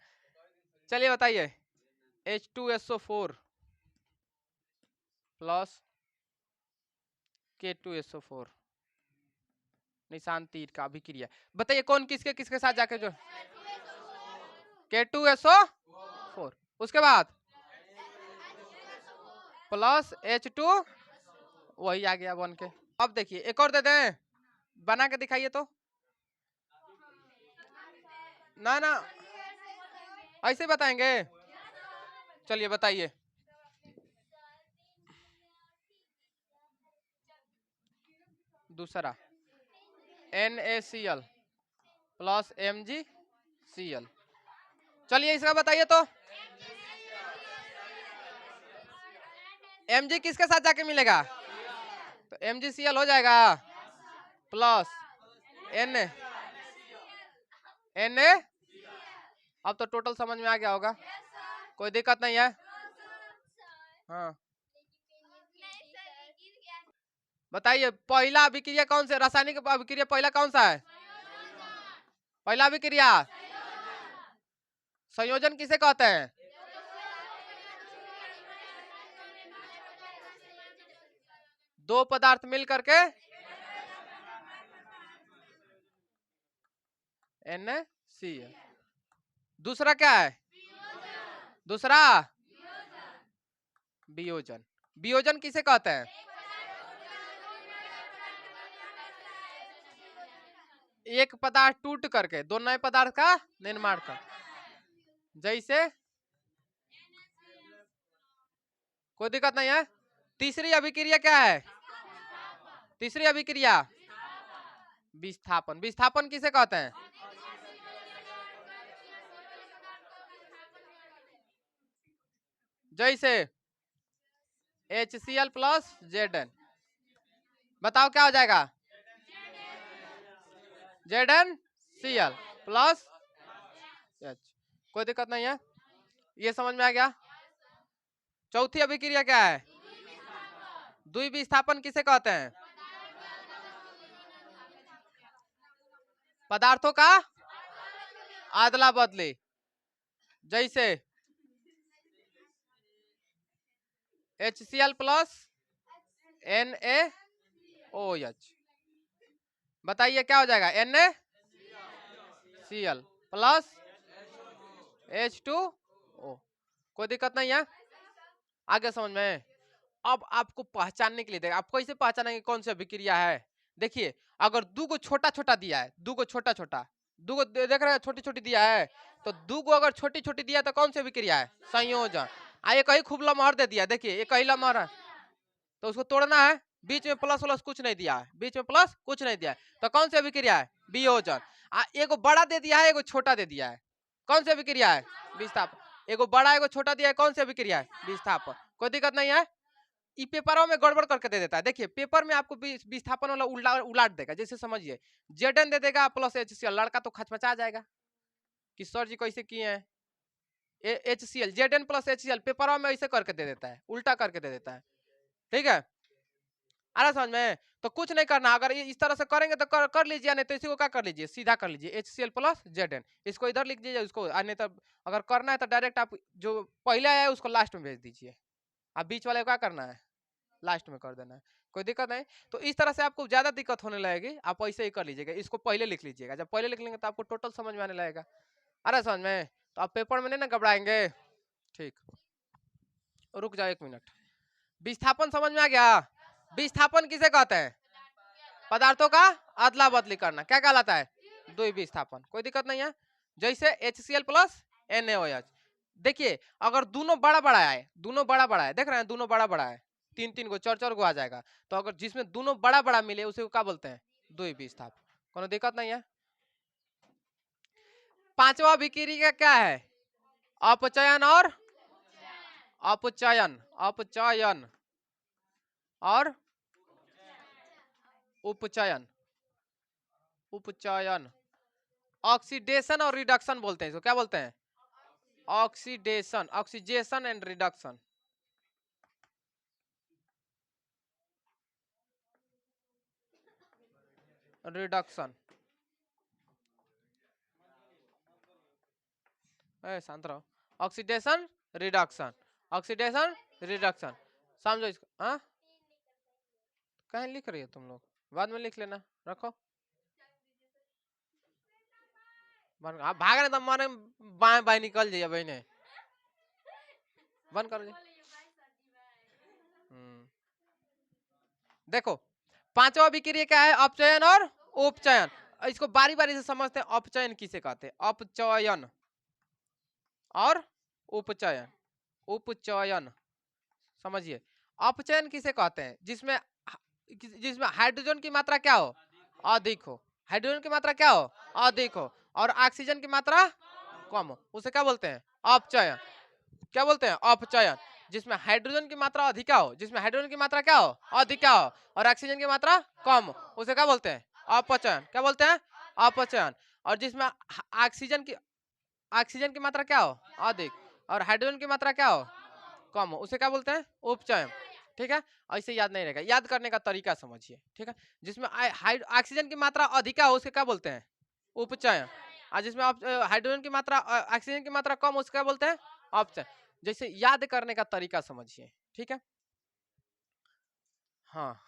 चलिए बताइए, H2SO4 प्लस K2SO4, निशान तीर का अभिक्रिया, बताइए कौन किसके किसके साथ जाके जो, K2SO4, उसके बाद प्लस H2, वही आ गया बन के। अब देखिए एक और दे दें, बना के दिखाइए तो, ना ना ऐसे बताएंगे, चलिए बताइए। दूसरा NaCl प्लस MgCl, चलिए इसका बताइए तो, Mg किसके साथ जाके मिलेगा, तो MgCl हो जाएगा प्लस Na। अब तो टोटल समझ में आ गया होगा, कोई दिक्कत नहीं है, हाँ बताइए पहला अभिक्रिया कौन से, रासायनिक अभिक्रिया पहला कौन सा है, पहला अभिक्रिया संयोजन किसे कहते हैं, दो पदार्थ मिल करके NaCl। दूसरा क्या है, दूसरा वियोजन, वियोजन किसे कहते हैं, एक पदार्थ टूट करके दो नए पदार्थ का निर्माण कर, जैसे कोई दिक्कत नहीं है। तीसरी अभिक्रिया क्या है, तीसरी अभिक्रिया विस्थापन। विस्थापन किसे कहते हैं? जैसे HCl प्लस Zn, बताओ क्या हो जाएगा? ZnCl plus H। कोई दिक्कत नहीं है, ये समझ में आ गया। चौथी अभिक्रिया क्या है? द्विविस्थापन किसे कहते हैं? पदार्थों का अदला बदली। जैसे HCl प्लस NaOH, बताइए क्या हो जाएगा? NaCl plus H2O। कोई दिक्कत नहीं है, आगे समझ में। अब आपको पहचानने के लिए देखा, आप कैसे पहचानेंगे कौन सी अभिक्रिया है? देखिए, अगर दू को छोटा छोटा दिया है, दू को छोटा छोटा, दू को देख रहे हैं छोटी छोटी दिया है, तो दू को अगर छोटी छोटी दिया तो कौन सी अभिक्रिया है? संयोजन। एक ही खूब लमहर दे दिया, देखिए एक ही लमहर है, तो उसको तोड़ना है। बीच में प्लस प्लस कुछ नहीं दिया है, बीच में प्लस कुछ नहीं दिया है, तो कौन सी अभिक्रिया है? वियोजन। एगो बड़ा दे दिया है, एगो छोटा दे दिया है, कौन सी अभिक्रिया है? विस्थापन। एगो बड़ा एगो छोटा दिया है, कौन सी अभिक्रिया है? विस्थापन। कोई दिक्कत नहीं है। ई पेपरों में गड़बड़ करके दे देता है। देखिए पेपर में आपको विस्थापन वाला उलाट देगा। जैसे समझिए Zn दे देगा प्लस HCl, लड़का तो खचमचा जाएगा कि सर जी कैसे किए हैं। HCl Zn प्लस HCl पेपरों में ऐसे करके दे देता है, उल्टा करके दे देता है, ठीक है? आ रहा समझ में? तो कुछ नहीं करना, अगर इस तरह से करेंगे तो कर लीजिए, नहीं तो इसी को क्या कर लीजिए, सीधा कर लीजिए HCl प्लस Zn, इसको इधर लिख दीजिए, उसको नहीं तो अगर करना है तो डायरेक्ट आप जो पहले आया है उसको लास्ट में भेज दीजिए, आप बीच वाले को क्या करना है? लास्ट में कर देना है। कोई दिक्कत नहीं। तो इस तरह से आपको ज्यादा दिक्कत होने लगेगी, आप ऐसे ही कर लीजिएगा, इसको पहले लिख लीजिएगा, जब पहले लिख लेंगे तो आपको टोटल समझ में आने लगेगा। अरे समझ में? तो आप पेपर में नहीं ना घबराएंगे, ठीक? रुक जाओ 1 मिनट। विस्थापन समझ में आ गया? विस्थापन किसे कहते हैं? पदार्थों का अदला बदली करना, क्या कहलाता है? द्विविस्थापन। कोई दिक्कत नहीं है। जैसे HCl प्लस NaOH, देखिए अगर दोनों बड़ा बड़ा है, दोनों बड़ा बड़ा है, देख रहे हैं दोनों बड़ा बड़ा है, 3-3 को 4-4 को आ जाएगा, तो अगर जिसमें दोनों बड़ा बड़ा मिले उसे क्या बोलते हैं? द्विविस्थापन। कोई दिक्कत नहीं है। पांचवा अभिक्रिया क्या है? अपचयन और अपचयन, अपचयन और उपचयन, उपचयन। ऑक्सीडेशन और रिडक्शन बोलते हैं इसको, क्या बोलते हैं? Oxidation, oxidation and reduction. Reduction, शांत रहो। ऑक्सीडेशन रिडक्शन, ऑक्सीडेशन रिडक्शन, समझो इसको। हाँ कहीं लिख रही है तुम लोग, बाद में लिख लेना, रखो। आप भाग रहे तो मारे बाएं बाएं निकल जाइए बहने, बंद कर दीजिए। देखो पांचवा अभिक्रिया क्या है? अपचयन और उपचयन। इसको बारी बारी से समझते हैं। अपचयन किसे कहते हैं? अपचयन और उपचयन, उपचयन समझिए। अपचयन किसे कहते हैं? जिसमें जिसमें हाइड्रोजन की मात्रा क्या हो? अधिक हो। हाइड्रोजन की मात्रा क्या हो? अधिक हो, और ऑक्सीजन की मात्रा कम हो, उसे क्या बोलते हैं? अपचयन। क्या बोलते हैं? अपचयन। जिसमें हाइड्रोजन की मात्रा अधिक हो, जिसमें हाइड्रोजन की मात्रा क्या हो? अधिक हो, और ऑक्सीजन की मात्रा कम हो, उसे क्या बोलते हैं? अपचयन। क्या बोलते हैं? अपचयन। और जिसमें ऑक्सीजन की मात्रा क्या हो? अधिक, और हाइड्रोजन की मात्रा क्या हो? कम हो, उसे क्या बोलते हैं? उपचयन। ठीक है, ऐसे याद नहीं रहेगा, याद करने का तरीका समझिए, ठीक है? जिसमें ऑक्सीजन की मात्रा अधिक हो उसे क्या बोलते हैं? उपचयन। और जिसमें हाइड्रोजन की मात्रा ऑक्सीजन की मात्रा कम, उसका बोलते हैं अपचयन। जैसे याद करने का तरीका समझिए, ठीक है? हाँ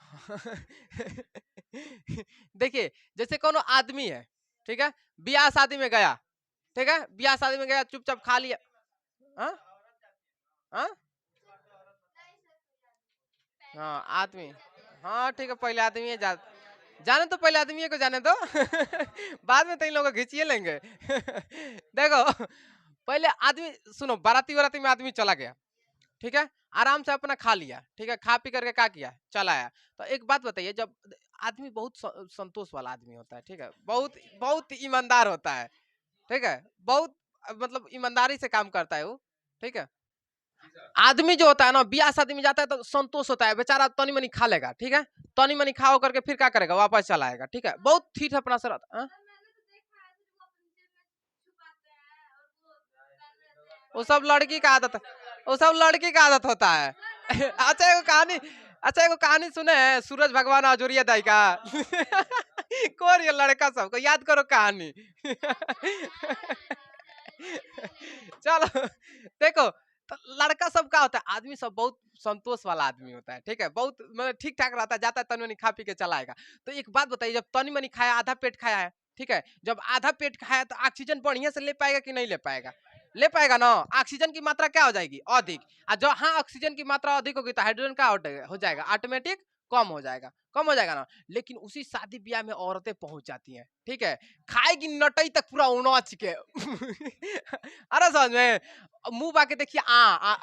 देखिए जैसे कोनो आदमी है, ठीक है, ब्याह शादी में गया, ठीक है, ब्याह शादी में गया, चुपचाप खा लिया। हाँ हाँ हाँ आदमी, हाँ ठीक है, पहले आदमी है जाने तो, पहले आदमी को जाने दो बाद में तो इन लोगों को खींचिए लेंगे देखो पहले आदमी, सुनो, बाराती बाराती में आदमी चला गया, ठीक है, आराम से अपना खा लिया, ठीक है, खा पी करके क्या किया, चला आया। तो एक बात बताइए, जब आदमी बहुत संतोष वाला आदमी होता है, ठीक है, बहुत बहुत ईमानदार होता है, ठीक है, बहुत मतलब ईमानदारी से काम करता है वो, ठीक है, आदमी जो होता है ना, ब्याह शादी में जाता है तो संतोष होता है, बेचारा तनी मनी खा लेगा, ठीक है, तनी मनी खा करके फिर क्या करेगा, वापस चला आएगा, ठीक है, बहुत ठीक अपना सर। वो सब लड़की का आदत, वो सब लड़की का आदत होता है। अच्छा एगो कहानी, अच्छा एगो कहानी सुने हैं, सूरज भगवान अजूरिया दाई का। कौन ये लड़का सबको याद करो कहानी। चलो देखो, तो लड़का सब का होता है, आदमी सब बहुत संतोष वाला आदमी होता है, ठीक है, बहुत मतलब ठीक ठाक रहता है, जाता है तनी मनी खा पी के चला आएगा। तो एक बात बताइए, जब तनी मनी खाया, आधा पेट खाया है, ठीक है, जब आधा पेट खाया तो ऑक्सीजन बढ़िया से ले पाएगा कि नहीं ले पाएगा, ले पाएगा ना, ऑक्सीजन की मात्रा क्या हो जाएगी, अधिक। और जो हाँ ऑक्सीजन की मात्रा अधिक होगी तो हाइड्रोजन क्या हो जाएगा, ऑटोमेटिक कम हो जाएगा, कम हो जाएगा ना। लेकिन उसी शादी ब्याह में औरतें पहुंच जाती हैं, ठीक है, खाएगी नटई तक पूरा उनच के। अरे समझ में, मुंह बाके देखिए,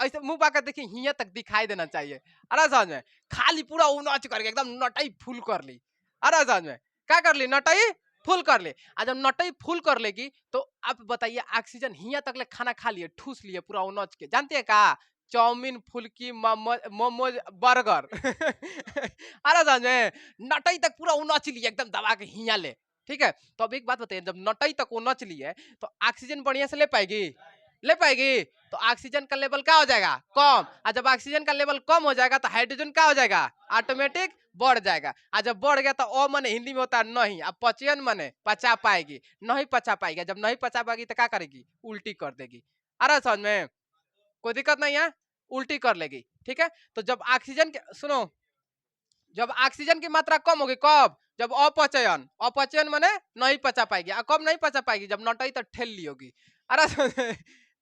ऐसे मुंह बाके देखिए, हिया तक दिखाई देना चाहिए। अरे समझ में, खाली पूरा उनच करके एकदम नटई फुल कर ली। अरे समझ में, क्या कर ली, नटई फुल कर ले। और जब नटई फुल कर लेगी तो आप बताइए, ऑक्सीजन हिया तक ले खाना खा लिए, ठूस लिए पूरा उनच के, जानते हैं का, चाउमीन, फुल्की, मोमोज, बर्गर। अरे समझ में, नटई तक पूरा उनच लिए एकदम दबा के हिया ले, ठीक है। तो अब एक बात बताइए, जब नटई तक उनच लिए तो ऑक्सीजन बढ़िया से ले पाएगी, ले पाएगी, तो ऑक्सीजन का लेवल क्या हो जाएगा, कम। और जब ऑक्सीजन का लेवल कम हो जाएगा तो हाइड्रोजन क्या हो जाएगा, ऑटोमेटिक बढ़ जाएगा। और जब बढ़ गया तो ओ मने हिंदी में होता है नहीं, अब पचयन मने पचा पाएगी, नहीं पचा पाएगी, जब नहीं पचा पाएगी तो क्या करेगी, उल्टी कर देगी। अरे समझ में, कोई दिक्कत नहीं है, उल्टी कर लेगी, ठीक है। तो जब ऑक्सीजन के, सुनो, जब ऑक्सीजन की मात्रा कम होगी, कब, जब अपचयन, अपचयन माने नहीं पचा पाएगी। कब नहीं पचा पाएगी, जब नटई तो ठेल ली होगी। अरे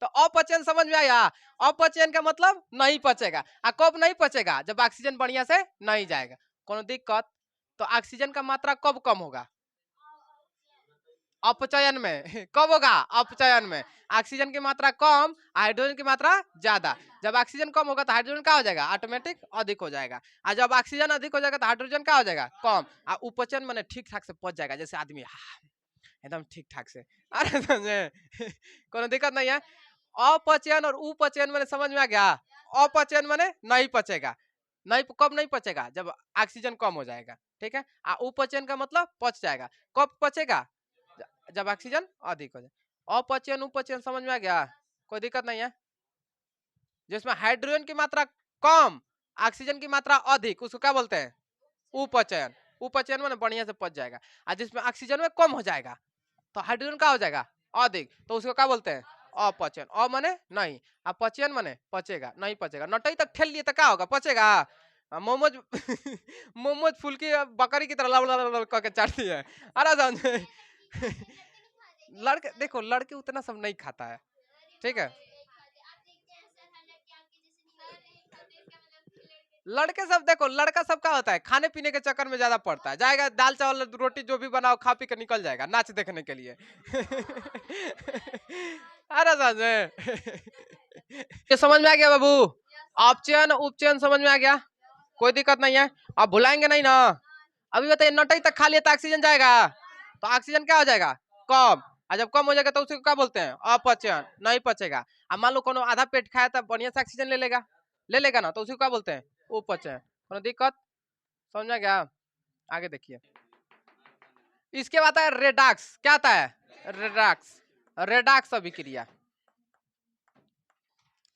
तो अपचयन समझ में आया, अपचयन का मतलब नहीं पचेगा। कब नहीं पचेगा, जब ऑक्सीजन बढ़िया से नहीं जाएगा। कोनो दिक्कत, तो ऑक्सीजन का मात्रा कब कम होगा, अपचयन में। कब होगा, अपचयन में। ऑक्सीजन की मात्रा कम, हाइड्रोजन की मात्रा ज्यादा। जब ऑक्सीजन कम होगा तो हाइड्रोजन क्या हो जाएगा, ऑटोमेटिक अधिक हो जाएगा। और जब ऑक्सीजन अधिक हो जाएगा तो हाइड्रोजन क्या हो जाएगा, कम। और उपचयन माने ठीक ठाक से पच जाएगा, जैसे आदमी एकदम ठीक ठाक से। अरे समझे, कोनो दिक्कत नहीं है। अपचयन और उपचयन मैंने समझ में आ गया। अपचयन माने नहीं पचेगा, नहीं, कब नहीं पचेगा, जब ऑक्सीजन कम हो जाएगा, ठीक है। उपचयन का मतलब पच जाएगा, कब पचेगा, जब ऑक्सीजन अधिक हो जाए। अपचयन उपचयन समझ में आ गया, कोई दिक्कत नहीं है। जिसमें हाइड्रोजन की मात्रा कम, ऑक्सीजन की मात्रा अधिक, उसको क्या बोलते हैं, उपचयन। उपचयन में बढ़िया से पच जाएगा। और जिसमें ऑक्सीजन में कम हो जाएगा तो हाइड्रोजन क्या हो जाएगा, अधिक, तो उसको क्या बोलते हैं, अपचयन। अ माने नहीं, अपचयन माने पचेगा, नहीं पचेगा। नटई तक ठेल लिए तो क्या होगा, पचेगा। मोमोज, मोमोज फुल्की बकरी की तरह लड़ लड़ लड़ करके चाटती है। अरे समझे। लड़के देखो, लड़के उतना सब नहीं खाता है, ठीक है। लड़के सब देखो, लड़का सब का होता है, खाने पीने के चक्कर में ज्यादा पड़ता है, जाएगा दाल चावल रोटी जो भी बनाओ खा पी के निकल जाएगा नाच देखने के लिए। अरे सच में। ये समझ में आ गया बाबू, अपचयन उपचयन समझ में आ गया, कोई दिक्कत नहीं है। आप भुलाएंगे नहीं ना। अभी बताइए, नटई तक खा लिया तो ऑक्सीजन जाएगा, तो ऑक्सीजन क्या हो जाएगा, कम। और जब कम हो जाएगा तो उसे क्या बोलते हैं, अपचयन, नहीं पचेगा। अब मान लो कोनो आधा पेट खाया था, बढ़िया से ऑक्सीजन ले लेगा, ले लेगा ना, तो उसे क्या बोलते हैं, उपचयन। कोनो दिक्कत, समझ में गया। आगे देखिए, इसके बाद है रेडॉक्स। क्या आता है, रेडॉक्स, रेडॉक्स अभिक्रिया,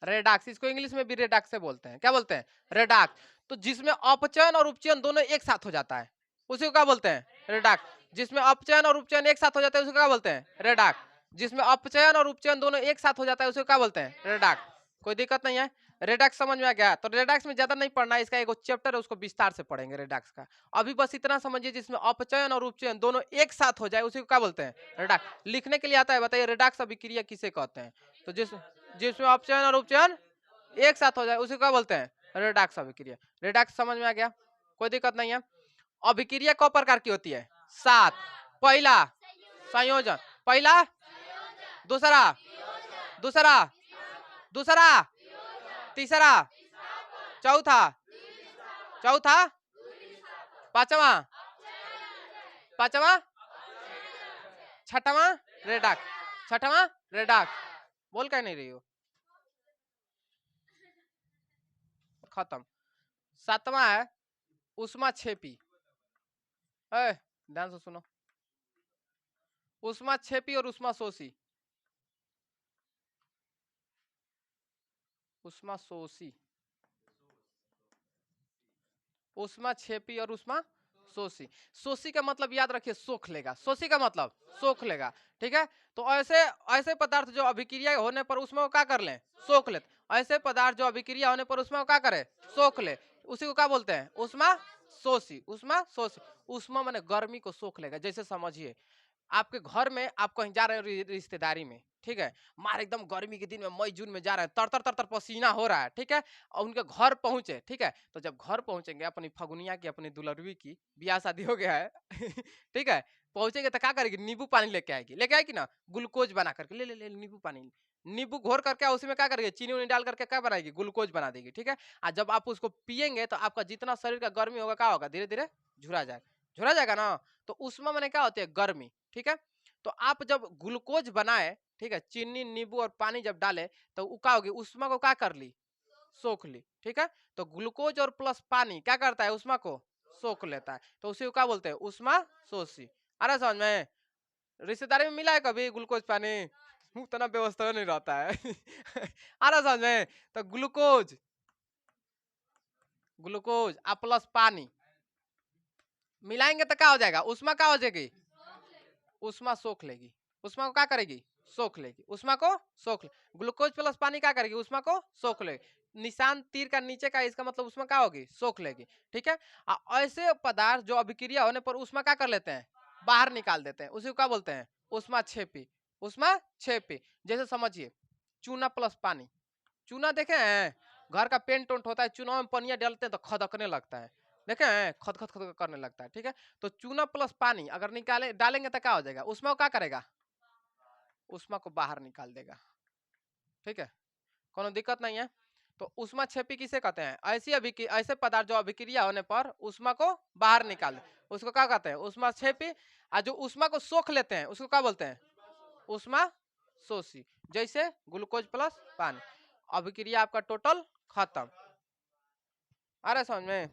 रेडॉक्स, इसको इंग्लिश में भी रेडॉक्स से बोलते हैं, क्या बोलते हैं, रेडॉक्स। तो जिसमें अपचयन और उपचयन दोनों एक साथ हो जाता है, उसी को क्या बोलते हैं, रेडॉक्स। जिसमें अपचयन और उपचयन एक साथ हो जाता है उसको क्या बोलते हैं, रेडॉक्स। जिसमें अपचयन और उपचयन दोनों एक साथ हो जाता है उसको क्या बोलते हैं, रेडॉक्स। कोई दिक्कत नहीं है, रेडॉक्स समझ में आ गया। तो रेडॉक्स में ज्यादा नहीं पढ़ना है, इसका एक चैप्टर है, उसको विस्तार से पढ़ेंगे रेडॉक्स का। अभी बस इतना समझिए, जिसमें अपचयन और उपचयन दोनों एक साथ हो जाए उसी को क्या बोलते हैं, रेडॉक्स। लिखने के लिए आता है, बताइए रेडॉक्स अभिक्रिया किसे कहते हैं। तो जिसमें अपचयन और उपचयन एक साथ हो जाए उसे क्या बोलते हैं, रेडॉक्स अभिक्रिया। रेडॉक्स समझ में आ गया, कोई दिक्कत नहीं है। अभिक्रिया कौ प्रकार की होती है, 7। पहला संयोजन, पहला, दूसरा, दूसरा, दूसरा, तीसरा, चौथा, चौथा, पांचवा, पांचवा, छठवा रेडक, छठवा रेडक। बोल क्या नहीं रही हो? खत्म। सातवां है उष्मा छेपी। ध्यान से सुनो, उष्मा छेपी और उष्मा शोषी। उष्मा शोषी, उष्मा छेपी और उष्मा शोषी। शोषी का मतलब याद रखिए सोख लेगा, शोषी का मतलब सोख लेगा, ठीक है। तो ऐसे ऐसे पदार्थ जो अभिक्रिया होने पर उसमें वो क्या कर लें, सोख ले। ऐसे पदार्थ जो अभिक्रिया होने पर उसमें वो क्या करे, सोख ले, उसी को क्या बोलते हैं, उष्मा शोषी। उष्मा शोषी, उष्मा माने गर्मी को सोख लेगा। जैसे समझिए आपके घर में आप कहीं जा रहे हो रिश्तेदारी में, ठीक है, मार एकदम गर्मी के दिन में मई जून में जा रहे हैं, तर तर तर तर पसीना हो रहा है, ठीक है, और उनके घर पहुंचे, ठीक है, तो जब घर पहुंचेंगे अपनी फगुनिया की, अपनी दुलरवी की ब्याह शादी हो गया है ठीक है, पहुंचेंगे तो क्या करेगी, नींबू पानी लेके आएगी, लेके आएगी ना, ग्लूकोज बना करके, ले ले ले नींबू पानी, नींबू घोर करके उसमें क्या करेगी, चीनी उनी डाल करके क्या बनाएगी, ग्लूकोज बना देगी, ठीक है। और जब आप उसको पियेंगे तो आपका जितना शरीर का गर्मी होगा क्या होगा, धीरे धीरे झुरा जाएगा, झुरा जाएगा ना। तो उसमें मैंने क्या होती है, गर्मी, ठीक है। तो आप जब ग्लूकोज बनाए, ठीक है, चीनी नींबू और पानी जब डाले तो वो क्या होगी, उष्मा को क्या कर ली, सोख ली, ठीक है। तो ग्लूकोज और प्लस पानी क्या करता है, उष्मा को सोख लेता है, तो उसी को क्या बोलते हैं, उष्मा शोषी। आ रहा समझ में? रिश्तेदारी में मिला है कभी ग्लूकोज पानी? उतना व्यवस्था नहीं रहता है आ रहा समझ में? तो ग्लूकोज, ग्लूकोज आ प्लस पानी मिलाएंगे तो क्या हो जाएगा, उष्मा क्या हो जाएगी, उष्मा सोख लेगी। उष्मा को क्या करेगी, सोख लेगी, उष्मा को सोख ले। ग्लूकोज प्लस पानी क्या करेगी, उष्मा को सोख लेगी। निशान तीर का नीचे का, इसका मतलब उष्मा क्या होगी, सोख लेगी, ठीक है। ऐसे पदार्थ जो अभिक्रिया होने पर उष्मा क्या कर लेते हैं, बाहर निकाल देते हैं, उसी को क्या बोलते हैं, उष्मा छेपी। उष्मा छेपी। जैसे समझिए चूना प्लस पानी, चूना देखे हैं, घर का पेंट उंट होता है, चूना में पनिया डालते हैं तो खदकने लगता है, देखे हैं, खद खद खद करने लगता है, ठीक है। तो चूना प्लस पानी अगर निकाले डालेंगे तो क्या हो जाएगा, उसमें वो क्या करेगा, उष्मा को बाहर निकाल देगा, ठीक है, कोनो दिक्कत नहीं है। तो उष्मा छेपी किसे कहते हैं, ऐसी ऐसे पदार्थ जो अभिक्रिया होने पर उष्मा को बाहर निकाल दे, उसको क्या कहते हैं, उष्मा छेपी। और जो उष्मा को सोख लेते हैं उसको क्या बोलते हैं, उष्मा शोषी। जैसे ग्लूकोज प्लस पानी, अभिक्रिया आपका टोटल खत्म। आ रहा है समझ में?